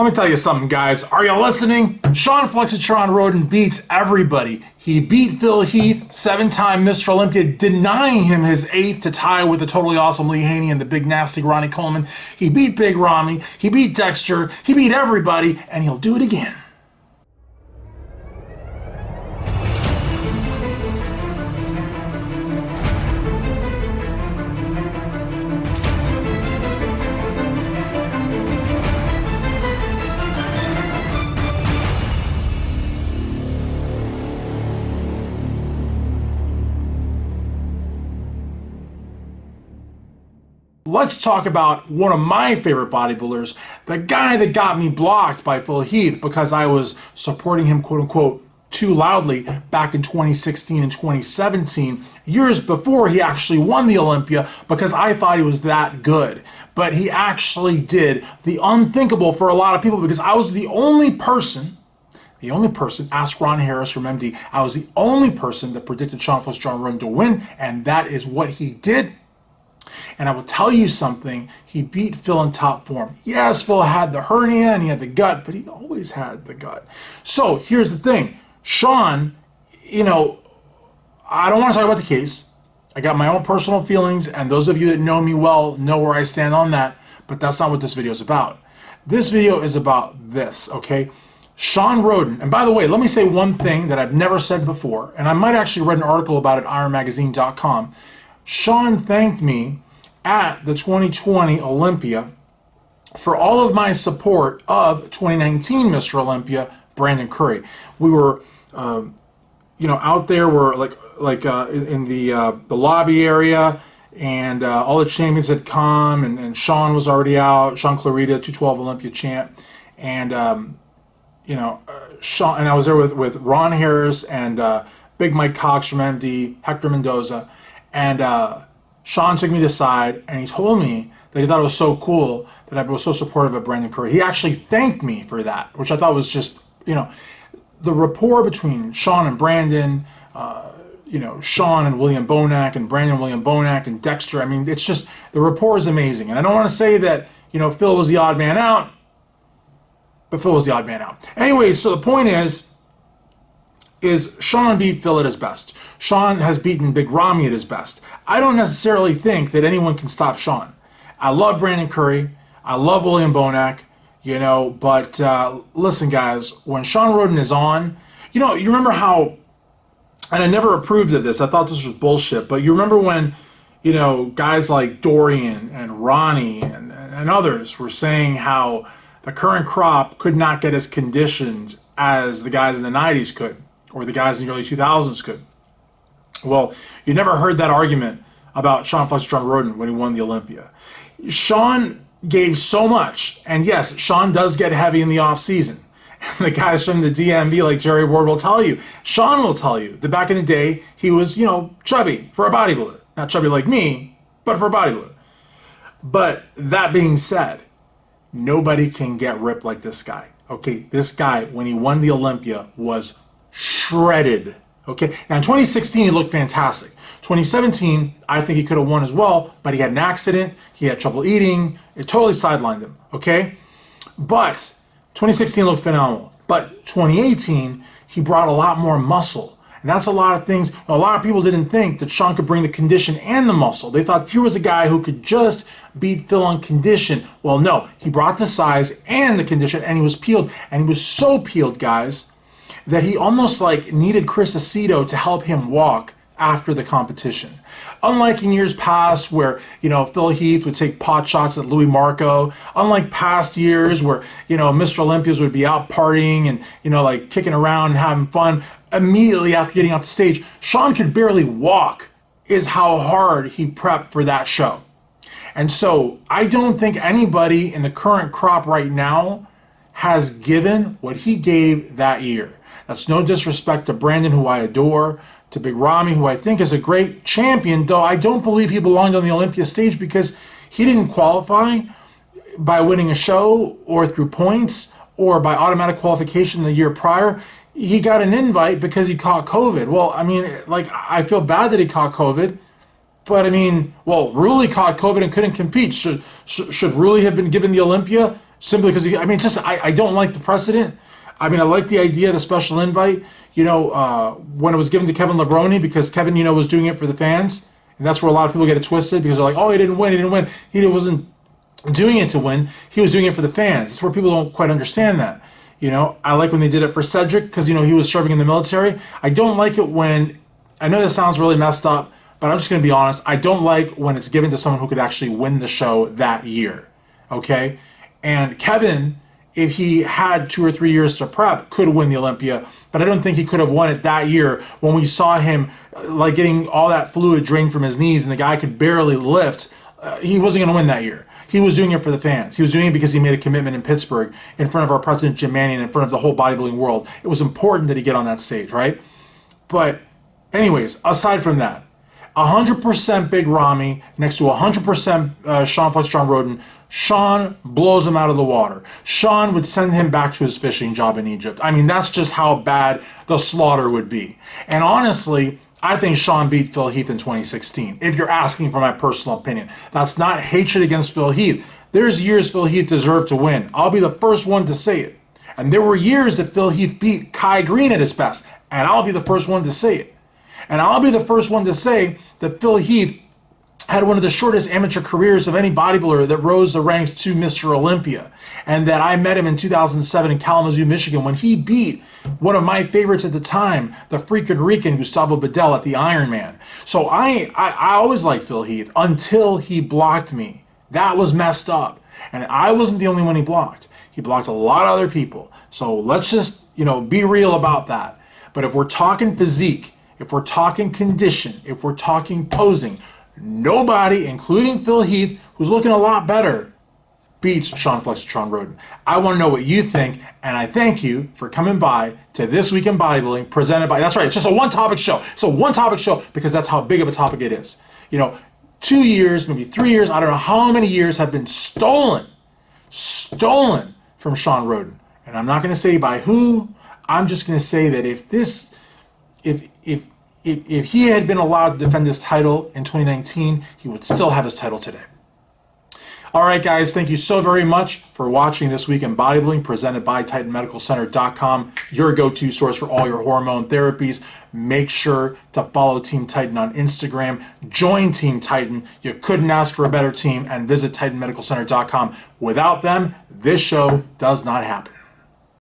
Let me tell you something, guys. Are you listening? Shawn Flexatron Rhoden beats everybody. He beat Phil Heath, 7-time Mr. Olympia, denying him his 8th to tie with the totally awesome Lee Haney and the big nasty Ronnie Coleman. He beat Big Ramy. He beat Dexter. He beat everybody, and he'll do it again. Let's talk about one of my favorite bodybuilders, the guy that got me blocked by Phil Heath because I was supporting him, quote unquote, too loudly back in 2016 and 2017, years before he actually won the Olympia, because I thought he was that good. But he actually did the unthinkable for a lot of people, because I was the only person, ask Ron Harris from MD, I was the only person that predicted Shawn Rhoden to win, and that is what he did. And I will tell you something, he beat Phil in top form. Yes, Phil had the hernia and he had the gut, but he always had the gut. So here's the thing, Shawn, I don't want to talk about the case. I got my own personal feelings, and those of you that know me well know where I stand on that, but that's not what this video is about. This video is about this, okay? Shawn Rhoden, and by the way, let me say one thing that I've never said before, and I might actually read an article about it at ironmagazine.com. Shawn thanked me at the 2020 Olympia for all of my support of 2019 Mr. Olympia, Brandon Curry. We were, out there, we're in the lobby area, and all the champions had come, and Shawn was already out. Shawn Clarita, 212 Olympia champ, and Shawn, and I was there with Ron Harris and Big Mike Cox from MD, Hector Mendoza. And Shawn took me to the side, and he told me that he thought it was so cool that I was so supportive of Brandon Curry. He actually thanked me for that, which I thought was just, the rapport between Shawn and Brandon, Shawn and William Bonac, and Brandon and William Bonac, and Dexter. I mean, it's just, the rapport is amazing. And I don't want to say that, Phil was the odd man out, but Phil was the odd man out. Anyways, so the point is Shawn beat Phil at his best. Shawn has beaten Big Ramy at his best. I don't necessarily think that anyone can stop Shawn. I love Brandon Curry. I love William Bonac, but listen, guys, when Shawn Rhoden is on, you remember how, and I never approved of this, I thought this was bullshit, but you remember when, guys like Dorian and Ronnie and others were saying how the current crop could not get as conditioned as the guys in the 90s could, or the guys in the early 2000s could. Well, you never heard that argument about Shawn Flexatron Rhoden when he won the Olympia. Shawn gave so much, and yes, Shawn does get heavy in the off season. And the guys from the DMV like Jerry Ward will tell you, Shawn will tell you that back in the day, he was, chubby for a bodybuilder. Not chubby like me, but for a bodybuilder. But that being said, nobody can get ripped like this guy. Okay, this guy, when he won the Olympia, was shredded. Okay, now in 2016 he looked fantastic. 2017 I think he could have won as well, but he had an accident, he had trouble eating, it totally sidelined him. Okay, but 2016 looked phenomenal. But 2018 he brought a lot more muscle, and that's a lot of things. A lot of people didn't think that Shawn could bring the condition and the muscle. They thought here was a guy who could just beat Phil on condition. Well, no, he brought the size and the condition, and he was peeled, and he was so peeled, guys, that he almost needed Chris Aceto to help him walk after the competition. Unlike in years past where, Phil Heath would take pot shots at Louis Marco, unlike past years where, Mr. Olympias would be out partying and, kicking around and having fun immediately after getting off the stage, Shawn could barely walk, is how hard he prepped for that show. And so I don't think anybody in the current crop right now has given what he gave that year. That's no disrespect to Brandon, who I adore, to Big Ramy, who I think is a great champion, though I don't believe he belonged on the Olympia stage because he didn't qualify by winning a show or through points or by automatic qualification the year prior. He got an invite because he caught COVID. Well, I mean, I feel bad that he caught COVID, but Rulli caught COVID and couldn't compete. Should Rulli have been given the Olympia Simply because, I don't like the precedent. I mean, I like the idea of the special invite, when it was given to Kevin Levrone, because Kevin, was doing it for the fans. And that's where a lot of people get it twisted, because they're like, oh, he didn't win. He wasn't doing it to win. He was doing it for the fans. It's where people don't quite understand that. I like when they did it for Cedric, because, he was serving in the military. I don't like it when, I know this sounds really messed up, but I'm just going to be honest. I don't like when it's given to someone who could actually win the show that year. Okay? And Kevin, if he had 2 or 3 years to prep, could win the Olympia, but I don't think he could have won it that year when we saw him like getting all that fluid drained from his knees and the guy could barely lift. He wasn't going to win that year. He was doing it for the fans. He was doing it because he made a commitment in Pittsburgh in front of our president, Jim Manning, in front of the whole bodybuilding world. It was important that he get on that stage, right? But anyways, aside from that, 100% Big Ramy next to 100% Shawn Rhoden. Shawn blows him out of the water. Shawn would send him back to his fishing job in Egypt. I mean, that's just how bad the slaughter would be. And honestly, I think Shawn beat Phil Heath in 2016, if you're asking for my personal opinion. That's not hatred against Phil Heath. There's years Phil Heath deserved to win. I'll be the first one to say it. And there were years that Phil Heath beat Kai Green at his best, and I'll be the first one to say it. And I'll be the first one to say that Phil Heath had one of the shortest amateur careers of any bodybuilder that rose the ranks to Mr. Olympia. And that I met him in 2007 in Kalamazoo, Michigan, when he beat one of my favorites at the time, the freaking Rican Gustavo Bedell at the Ironman. So I always liked Phil Heath until he blocked me. That was messed up. And I wasn't the only one he blocked. He blocked a lot of other people. So let's just, be real about that. But if we're talking physique, if we're talking condition, if we're talking posing, nobody, including Phil Heath, who's looking a lot better, beats Shawn Flexatron Rhoden. I want to know what you think, and I thank you for coming by to This Week in Bodybuilding, presented by, that's right, it's just a one-topic show. It's a one-topic show because that's how big of a topic it is. 2 years, maybe 3 years, I don't know how many years have been stolen from Shawn Rhoden. And I'm not going to say by who. I'm just going to say that if he had been allowed to defend his title in 2019, he would still have his title today. All right, guys, thank you so very much for watching This Week in Bodybuilding, presented by TitanMedicalCenter.com, your go-to source for all your hormone therapies. Make sure to follow Team Titan on Instagram. Join Team Titan. You couldn't ask for a better team, and visit TitanMedicalCenter.com. Without them, this show does not happen.